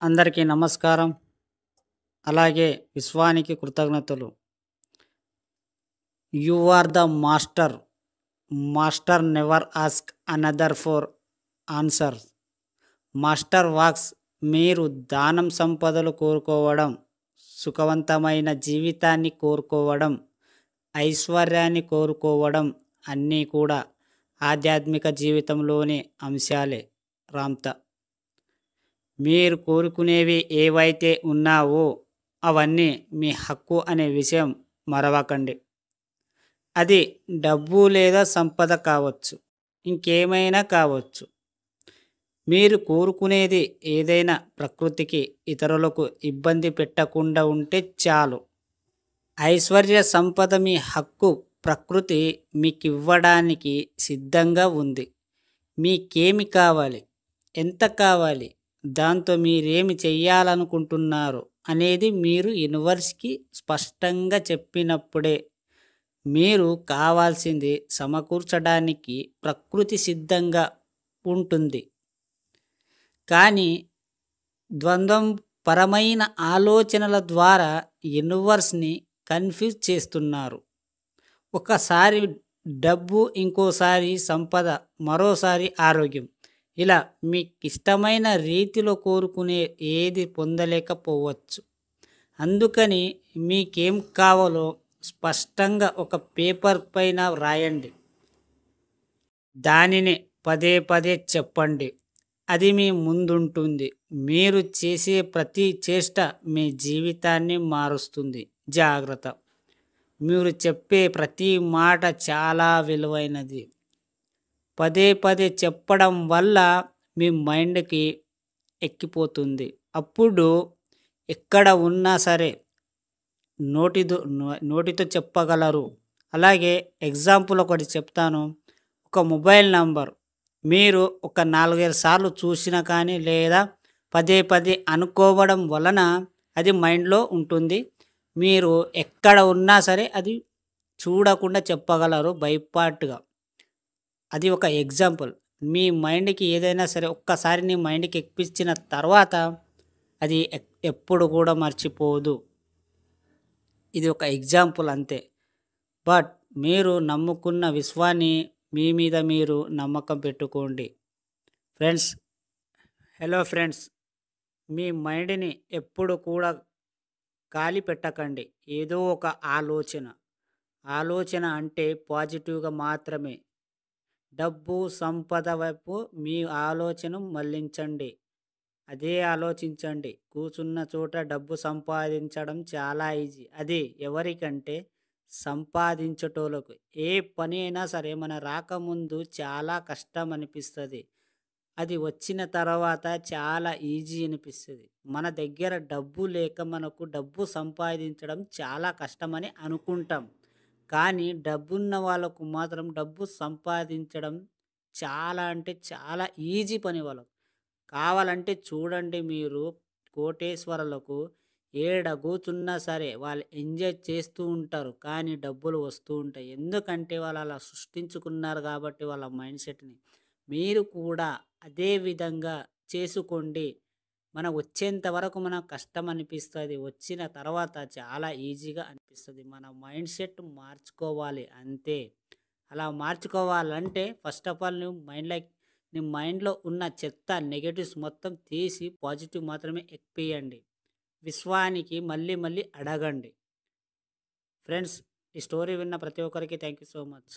అందరికీ నమస్కారం. అలాగే విశ్వానికి కృతజ్ఞతలు. You are the master. Master never ask another for answer. Master walks. మీరు దానం సంపదలు కోరుకోవడం, సుఖవంతమైన జీవితాన్ని కోరుకోవడం, ఐశ్వర్యాన్ని కోరుకోవడం అన్నీ కూడా ఆధ్యాత్మిక జీవితంలోని అంశాలే. రామ్తా. మీరు కోరుకునేవి ఏవైతే ఉన్నావో అవన్నీ మీ హక్కు అనే విషయం మరవకండి. అది డబ్బు లేదా సంపద కావచ్చు, ఇంకేమైనా కావచ్చు. మీరు కోరుకునేది ఏదైనా ప్రకృతికి, ఇతరులకు ఇబ్బంది పెట్టకుండా ఉంటే చాలు. ఐశ్వర్య సంపద మీ హక్కు. ప్రకృతి మీకివ్వడానికి సిద్ధంగా ఉంది. మీకేమి కావాలి, ఎంత కావాలి, దాంతో మీరేమి చెయ్యాలనుకుంటున్నారు అనేది మీరు యూనివర్స్కి స్పష్టంగా చెప్పినప్పుడే మీరు కావాల్సింది సమకూర్చడానికి ప్రకృతి సిద్ధంగా ఉంటుంది. కానీ ద్వంద్వపరమైన ఆలోచనల ద్వారా యూనివర్స్ని కన్ఫ్యూజ్ చేస్తున్నారు. ఒకసారి డబ్బు, ఇంకోసారి సంపద, మరోసారి ఆరోగ్యం. ఇలా మీకిష్టమైన రీతిలో కోరుకునే ఏది పొందలేకపోవచ్చు. అందుకని మీకేం కావాలో స్పష్టంగా ఒక పేపర్ పైన రాయండి. దానిని పదే పదే చెప్పండి. అది మీ ముందుంటుంది. మీరు చేసే ప్రతి చేష్ట మీ జీవితాన్ని మారుస్తుంది. జాగ్రత్త. మీరు చెప్పే ప్రతి మాట చాలా విలువైనది. పదే పదే చెప్పడం వల్ల మీ మైండ్కి ఎక్కిపోతుంది. అప్పుడు ఎక్కడ ఉన్నా సరే నోటితో చెప్పగలరు. అలాగే ఎగ్జాంపుల్ ఒకటి చెప్తాను. ఒక మొబైల్ నంబర్ మీరు ఒక 4-5 సార్లు చూసినా కానీ, లేదా పదే పదే అనుకోవడం వలన అది మైండ్లో ఉంటుంది. మీరు ఎక్కడ ఉన్నా సరే అది చూడకుండా చెప్పగలరు బైపార్ట్గా. అది ఒక ఎగ్జాంపుల్. మీ మైండ్కి ఏదైనా సరే ఒక్కసారి నీ మైండ్కి ఎక్కించిన తర్వాత అది ఎప్పుడు కూడా మర్చిపోదు. ఇది ఒక ఎగ్జాంపుల్ అంతే. బట్ మీరు నమ్ముకున్న విశ్వాన్ని మీ మీద మీరు నమ్మకం పెట్టుకోండి. ఫ్రెండ్స్, హలో ఫ్రెండ్స్, మీ మైండ్ని ఎప్పుడు కూడా ఖాళీ పెట్టకండి. ఏదో ఒక ఆలోచన అంటే పాజిటివ్గా మాత్రమే. డబ్బు, సంపద వైపు మీ ఆలోచన మళ్లించండి. అదే ఆలోచించండి. కూర్చున్న చోట డబ్బు సంపాదించడం చాలా ఈజీ. అది ఎవరికంటే సంపాదించేటోళ్ళకు. ఏ పని అయినా సరే మన రాకముందు చాలా కష్టం అనిపిస్తుంది. అది వచ్చిన తర్వాత చాలా ఈజీ అనిపిస్తుంది. మన దగ్గర డబ్బు లేక మనకు డబ్బు సంపాదించడం చాలా కష్టమని అనుకుంటాం. కానీ డబ్బున్న వాళ్ళకు మాత్రం డబ్బు సంపాదించడం చాలా అంటే చాలా ఈజీ పని వాళ్ళకు. కావాలంటే చూడండి, మీరు కోటేశ్వరులకు ఏడ కూర్చున్నా సరే వాళ్ళు ఎంజాయ్ చేస్తూ ఉంటారు. కానీ డబ్బులు వస్తూ ఉంటాయి. ఎందుకంటే వాళ్ళు అలా సృష్టించుకున్నారు కాబట్టి వాళ్ళ మైండ్ సెట్ని. మీరు కూడా అదే విధంగా చేసుకోండి. మనకు వచ్చేంత వరకు మనకు కష్టం అనిపిస్తుంది. వచ్చిన తర్వాత చాలా ఈజీగా అనిపిస్తుంది. మన మైండ్ సెట్ మార్చుకోవాలి అంతే. అలా మార్చుకోవాలంటే ఫస్ట్ ఆఫ్ ఆల్ నీ మైండ్లో ఉన్న చెత్త, నెగటివ్స్ మొత్తం తీసి పాజిటివ్ మాత్రమే ఎక్కియండి. విశ్వానికి మళ్ళీ మళ్ళీ అడగండి. ఫ్రెండ్స్, ఈ స్టోరీ విన్న ప్రతి ఒక్కరికి థ్యాంక్ యూ సో మచ్.